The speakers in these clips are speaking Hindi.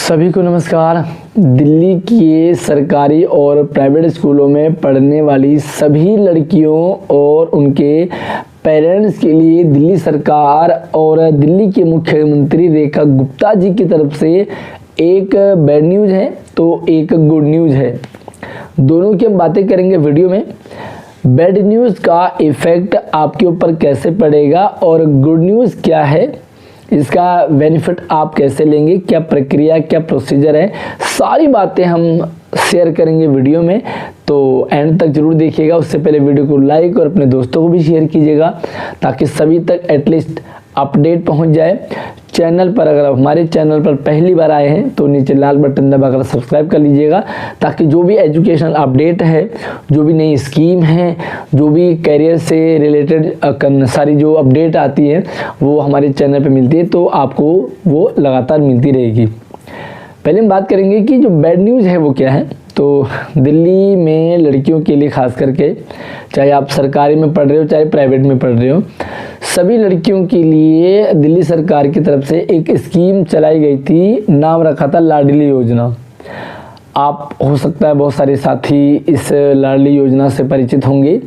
सभी को नमस्कार। दिल्ली के सरकारी और प्राइवेट स्कूलों में पढ़ने वाली सभी लड़कियों और उनके पेरेंट्स के लिए दिल्ली सरकार और दिल्ली के मुख्यमंत्री रेखा गुप्ता जी की तरफ से एक बैड न्यूज़ है तो एक गुड न्यूज़ है। दोनों की हम बातें करेंगे वीडियो में। बैड न्यूज़ का इफ़ेक्ट आपके ऊपर कैसे पड़ेगा और गुड न्यूज़ क्या है, इसका बेनिफिट आप कैसे लेंगे, क्या प्रक्रिया, क्या प्रोसीजर है, सारी बातें हम शेयर करेंगे वीडियो में। तो एंड तक जरूर देखिएगा। उससे पहले वीडियो को लाइक और अपने दोस्तों को भी शेयर कीजिएगा ताकि सभी तक एटलीस्ट अपडेट पहुंच जाए। चैनल पर अगर हमारे चैनल पर पहली बार आए हैं तो नीचे लाल बटन दबाकर सब्सक्राइब कर लीजिएगा ताकि जो भी एजुकेशनल अपडेट है, जो भी नई स्कीम है, जो भी करियर से रिलेटेड सारी जो अपडेट आती है वो हमारे चैनल पे मिलती है, तो आपको वो लगातार मिलती रहेगी। पहले हम बात करेंगे कि जो बैड न्यूज़ है वो क्या है। तो दिल्ली में लड़कियों के लिए खास करके, चाहे आप सरकारी में पढ़ रहे हो चाहे प्राइवेट में पढ़ रहे हो, सभी लड़कियों के लिए दिल्ली सरकार की तरफ से एक स्कीम चलाई गई थी। नाम रखा था लाडली योजना। आप हो सकता है बहुत सारे साथी इस लाडली योजना से परिचित होंगे।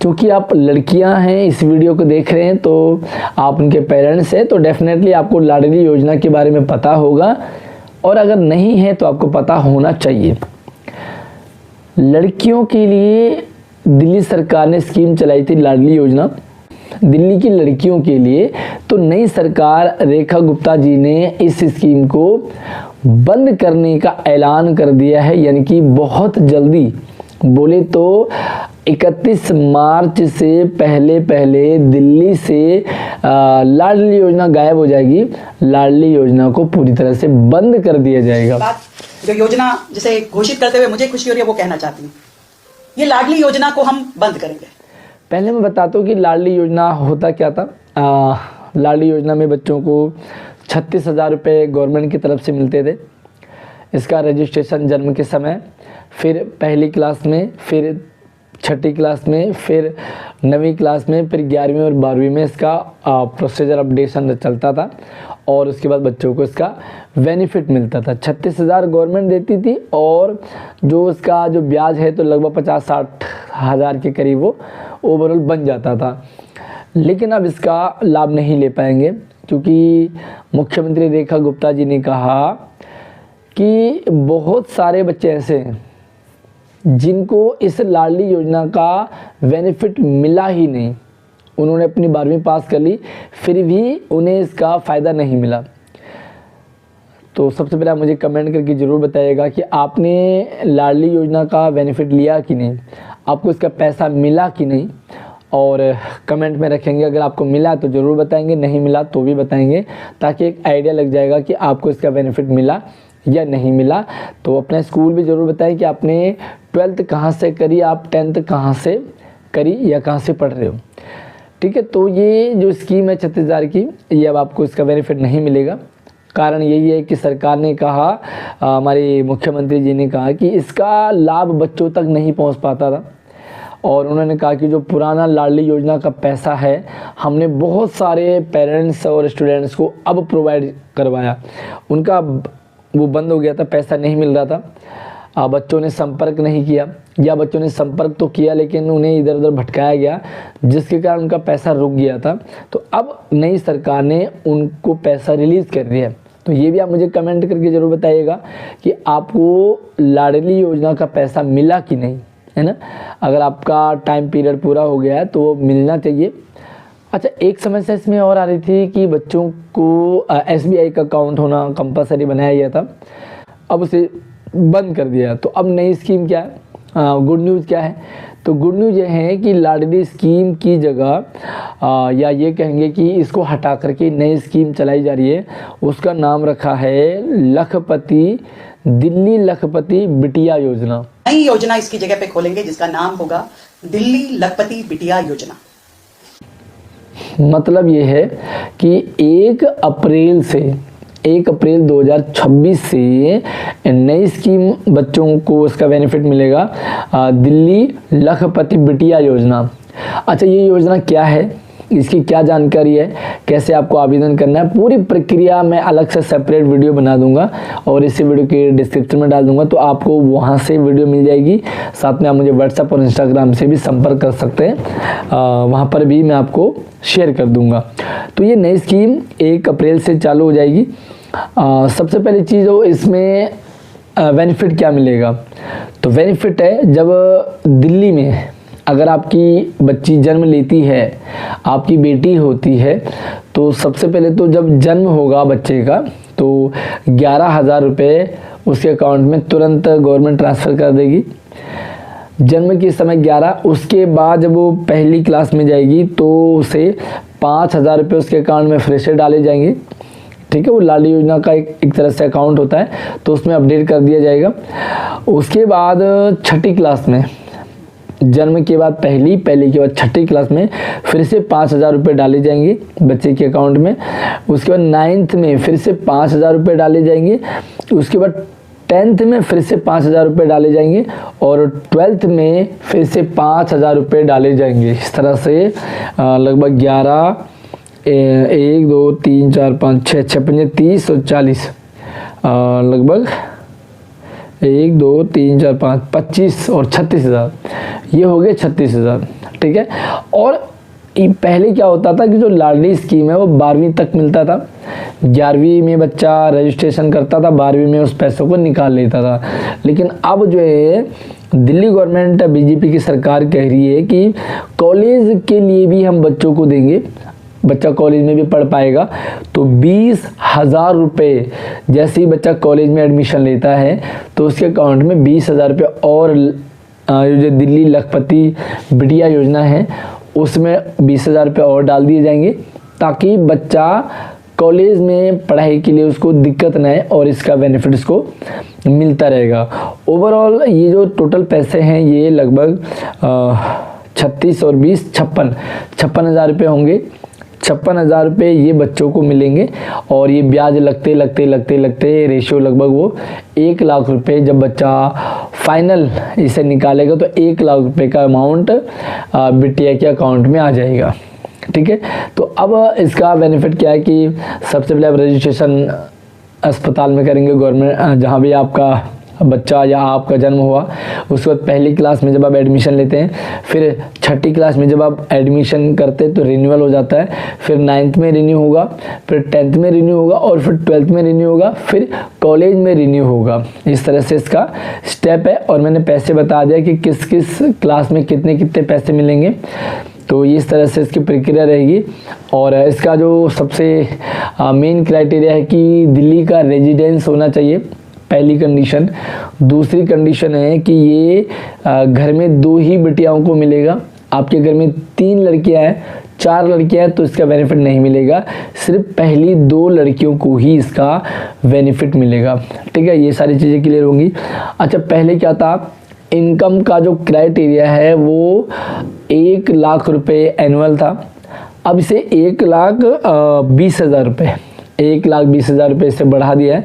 क्योंकि आप लड़कियां हैं, इस वीडियो को देख रहे हैं तो आप उनके पेरेंट्स हैं, तो डेफिनेटली आपको लाडली योजना के बारे में पता होगा, और अगर नहीं है तो आपको पता होना चाहिए। लड़कियों के लिए दिल्ली सरकार ने स्कीम चलाई थी लाडली योजना, दिल्ली की लड़कियों के लिए। तो नई सरकार रेखा गुप्ता जी ने इस स्कीम को बंद करने का ऐलान कर दिया है, यानी कि बहुत जल्दी, बोले तो 31 मार्च से पहले दिल्ली से लाडली योजना गायब हो जाएगी। लाडली योजना को पूरी तरह से बंद कर दिया जाएगा। जो योजना जिसे घोषित करते हुए मुझे खुशी हो रही है वो कहना चाहती हूँ, ये लाडली योजना को हम बंद करेंगे। पहले मैं बताता हूँ कि लाडली योजना होता क्या था। लाडली योजना में बच्चों को 36,000 रुपये गवर्नमेंट की तरफ से मिलते थे। इसका रजिस्ट्रेशन जन्म के समय, फिर पहली क्लास में, फिर छठी क्लास में, फिर 9वीं क्लास में, फिर 11वीं और 12वीं में इसका प्रोसीजर अपडेशन चलता था, और उसके बाद बच्चों को इसका बेनिफिट मिलता था। 36,000 गवर्नमेंट देती थी, और जो इसका जो ब्याज है तो लगभग 50-60 हज़ार के करीब वो ओवरऑल बन जाता था। लेकिन अब इसका लाभ नहीं ले पाएंगे क्योंकि मुख्यमंत्री रेखा गुप्ता जी ने कहा कि बहुत सारे बच्चे ऐसे हैं जिनको इस लाडली योजना का बेनिफिट मिला ही नहीं। उन्होंने अपनी 12वीं पास कर ली, फिर भी उन्हें इसका फ़ायदा नहीं मिला। तो सबसे पहले आप मुझे कमेंट करके ज़रूर बताइएगा कि आपने लाडली योजना का बेनिफिट लिया कि नहीं, आपको इसका पैसा मिला कि नहीं, और कमेंट में रखेंगे। अगर आपको मिला तो ज़रूर बताएंगे, नहीं मिला तो भी बताएंगे, ताकि एक आइडिया लग जाएगा कि आपको इसका बेनिफिट मिला या नहीं मिला। तो अपना स्कूल भी ज़रूर बताएं कि आपने 12th कहाँ से करी, आप 10th कहाँ से करी या कहाँ से पढ़ रहे हो। ठीक है, तो ये जो स्कीम है 36,000 की, ये अब आपको इसका बेनिफिट नहीं मिलेगा। कारण यही है कि सरकार ने कहा, हमारे मुख्यमंत्री जी ने कहा कि इसका लाभ बच्चों तक नहीं पहुंच पाता था, और उन्होंने कहा कि जो पुराना लाडली योजना का पैसा है हमने बहुत सारे पेरेंट्स और स्टूडेंट्स को अब प्रोवाइड करवाया, उनका वो बंद हो गया था, पैसा नहीं मिल रहा था। बच्चों ने संपर्क नहीं किया, या बच्चों ने संपर्क तो किया लेकिन उन्हें इधर उधर भटकाया गया, जिसके कारण उनका पैसा रुक गया था। तो अब नई सरकार ने उनको पैसा रिलीज़ कर दिया। तो ये भी आप मुझे कमेंट करके ज़रूर बताइएगा कि आपको लाडली योजना का पैसा मिला कि नहीं, है ना। अगर आपका टाइम पीरियड पूरा हो गया है तो वो मिलना चाहिए। अच्छा, एक समस्या इसमें और आ रही थी कि बच्चों को SBI का अकाउंट होना कंपलसरी बनाया गया था, अब उसे बंद कर दिया। तो अब नई स्कीम क्या है, गुड न्यूज़ क्या है? तो गुड न्यूज़ ये है कि लाडली स्कीम की जगह या ये कहेंगे कि इसको हटा करके नई स्कीम चलाई जा रही है। उसका नाम रखा है लखपति, दिल्ली लखपति बिटिया योजना। नई योजना इसकी जगह पे खोलेंगे जिसका नाम होगा दिल्ली लखपति बिटिया योजना। मतलब ये है कि 1 अप्रैल 2026 से नई स्कीम बच्चों को इसका बेनिफिट मिलेगा, दिल्ली लखपति बिटिया योजना। अच्छा, ये योजना क्या है, इसकी क्या जानकारी है, कैसे आपको आवेदन करना है, पूरी प्रक्रिया मैं अलग से सेपरेट वीडियो बना दूंगा और इसी वीडियो के डिस्क्रिप्शन में डाल दूंगा, तो आपको वहां से वीडियो मिल जाएगी। साथ में आप मुझे व्हाट्सएप और इंस्टाग्राम से भी संपर्क कर सकते हैं, वहाँ पर भी मैं आपको शेयर कर दूंगा। तो ये नई स्कीम 1 अप्रैल से चालू हो जाएगी। सबसे पहली चीज़ हो इसमें बेनिफिट क्या मिलेगा, तो बेनिफिट है जब दिल्ली में अगर आपकी बच्ची जन्म लेती है, आपकी बेटी होती है, तो सबसे पहले तो जब जन्म होगा बच्चे का तो 11,000 रुपये उसके अकाउंट में तुरंत गवर्नमेंट ट्रांसफ़र कर देगी। जन्म के समय 11, उसके बाद जब वो पहली क्लास में जाएगी तो उसे 5,000 रुपये उसके अकाउंट में फिर से डाले जाएंगे। ठीक है, वो लाडली योजना का एक तरह से अकाउंट होता है, तो उसमें अपडेट कर दिया जाएगा। उसके बाद 6ठी क्लास में, जन्म के बाद पहली के बाद 6ठी क्लास में फिर से 5,000 रुपये डाले जाएंगे बच्चे के अकाउंट में। उसके बाद 9th में फिर से 5,000 रुपये डाले जाएंगे। उसके बाद 10th में फिर से 5,000 रुपये डाले जाएंगे और 12th में फिर से 5,000 रुपये डाले जाएंगे। इस तरह से लगभग 11, 1, 2, 3, 4, 5, 6, 6 पंजे 30 और 40, लगभग 1, 2, 3, 4, 5, 25 और 36,000, ये हो गए 36,000। ठीक है, और पहले क्या होता था कि जो लाडली स्कीम है वो 12वीं तक मिलता था। 11वीं में बच्चा रजिस्ट्रेशन करता था, 12वीं में उस पैसों को निकाल लेता था। लेकिन अब जो है दिल्ली गवर्नमेंट, बीजेपी की सरकार कह रही है कि कॉलेज के लिए भी हम बच्चों को देंगे, बच्चा कॉलेज में भी पढ़ पाएगा। तो 20,000 रुपये जैसे ही बच्चा कॉलेज में एडमिशन लेता है तो उसके अकाउंट में 20,000 रुपये और जो दिल्ली लखपति बिटिया योजना है उसमें 20,000 रुपये और डाल दिए जाएंगे, ताकि बच्चा कॉलेज में पढ़ाई के लिए उसको दिक्कत न आए और इसका बेनिफिट उसको मिलता रहेगा। ओवरऑल ये जो टोटल पैसे हैं ये लगभग 36 और 20 56,000 रुपये होंगे। 56,000 रुपये ये बच्चों को मिलेंगे और ये ब्याज लगते रेशियो लगभग वो 1 लाख रुपये, जब बच्चा फाइनल इसे निकालेगा तो 1 लाख रुपये का अमाउंट बिटिया के अकाउंट में आ जाएगा। ठीक है, तो अब इसका बेनिफिट क्या है कि सबसे पहले आप रजिस्ट्रेशन अस्पताल में करेंगे, गवर्नमेंट जहाँ भी आपका बच्चा या आपका जन्म हुआ। उसके बाद पहली क्लास में जब आप एडमिशन लेते हैं, फिर 6ठी क्लास में जब आप एडमिशन करते हैं तो रिन्यूअल हो जाता है, फिर 9th में रिन्यू होगा, फिर 10th में रिन्यू होगा और फिर 12th में रिन्यू होगा, फिर कॉलेज में रिन्यू होगा। इस तरह से इसका स्टेप है और मैंने पैसे बता दिया कि किस किस क्लास में कितने कितने पैसे मिलेंगे। तो इस तरह से इसकी प्रक्रिया रहेगी और इसका जो सबसे मेन क्राइटेरिया है कि दिल्ली का रेजिडेंस होना चाहिए, पहली कंडीशन। दूसरी कंडीशन है कि ये घर में 2 ही बिटियाओं को मिलेगा। आपके घर में 3 लड़कियां हैं, 4 लड़कियां हैं तो इसका बेनिफिट नहीं मिलेगा, सिर्फ पहली 2 लड़कियों को ही इसका बेनिफिट मिलेगा। ठीक है, ये सारी चीज़ें क्लियर होंगी। अच्छा, पहले क्या था, इनकम का जो क्राइटेरिया है वो 1 लाख रुपये एनुअल था, अब इसे 1,20,000 रुपये 1,20,000 रुपये से बढ़ा दिया है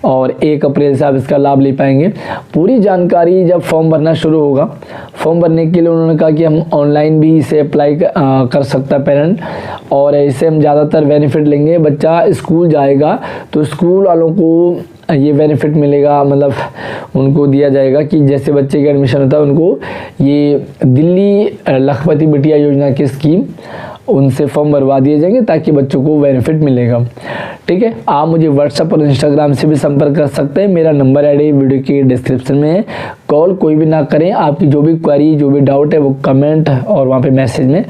और 1 अप्रैल से आप इसका लाभ ले पाएंगे। पूरी जानकारी जब फॉर्म भरना शुरू होगा, फॉर्म भरने के लिए उन्होंने कहा कि हम ऑनलाइन भी इसे अप्लाई कर सकता है पेरेंट, और इससे हम ज़्यादातर बेनिफिट लेंगे। बच्चा स्कूल जाएगा तो स्कूल वालों को ये बेनिफिट मिलेगा, मतलब उनको दिया जाएगा कि जैसे बच्चे का एडमिशन होता है उनको ये दिल्ली लखपति बिटिया योजना की स्कीम उनसे फॉर्म भरवा दिए जाएंगे ताकि बच्चों को बेनिफिट मिलेगा। ठीक है, आप मुझे व्हाट्सएप और इंस्टाग्राम से भी संपर्क कर सकते हैं। मेरा नंबर आईडी वीडियो के डिस्क्रिप्शन में है। कॉल कोई भी ना करें, आपकी जो भी क्वेरी जो भी डाउट है वो कमेंट और वहाँ पे मैसेज में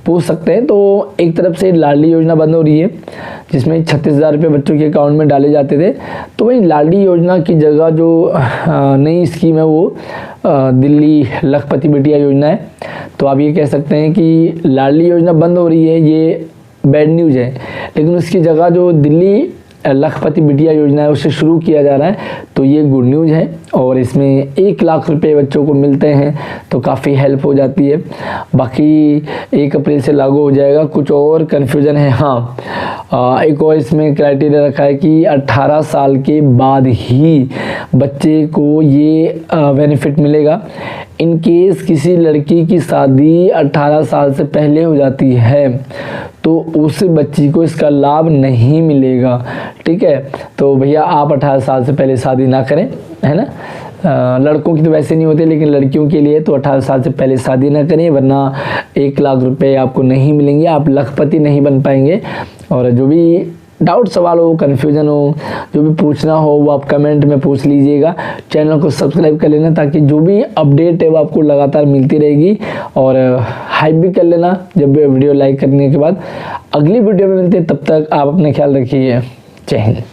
पूछ सकते हैं। तो एक तरफ से लाडली योजना बंद हो रही है जिसमें 36,000 रुपये बच्चों के अकाउंट में डाले जाते थे, तो वही लाडली योजना की जगह जो नई स्कीम है वो दिल्ली लखपति बिटिया योजना है। तो आप ये कह सकते हैं कि लाडली योजना बंद हो रही है, ये बैड न्यूज़ है, लेकिन उसकी जगह जो दिल्ली लखपति बिटिया योजना है उसे शुरू किया जा रहा है, तो ये गुड न्यूज़ है। और इसमें 1 लाख रुपए बच्चों को मिलते हैं तो काफ़ी हेल्प हो जाती है। बाकी 1 अप्रैल से लागू हो जाएगा। कुछ और कन्फ्यूज़न है, हाँ एक और इसमें क्राइटेरिया रखा है कि 18 साल के बाद ही बच्चे को ये बेनिफिट मिलेगा। इन केस किसी लड़की की शादी 18 साल से पहले हो जाती है तो उस बच्ची को इसका लाभ नहीं मिलेगा, ठीक है। तो भैया आप 18 साल से पहले शादी ना करें, है ना। लड़कों की तो वैसे नहीं होते, लेकिन लड़कियों के लिए तो 18 साल से पहले शादी ना करें, वरना 1 लाख रुपए आपको नहीं मिलेंगे, आप लखपति नहीं बन पाएंगे। और जो भी डाउट सवाल हो, कन्फ्यूजन हो, जो भी पूछना हो वो आप कमेंट में पूछ लीजिएगा। चैनल को सब्सक्राइब कर लेना ताकि जो भी अपडेट है वो आपको लगातार मिलती रहेगी। और हाइप भी कर लेना जब वीडियो लाइक करने के बाद। अगली वीडियो में मिलते हैं, तब तक आप अपना ख्याल रखिए। जय हिंद।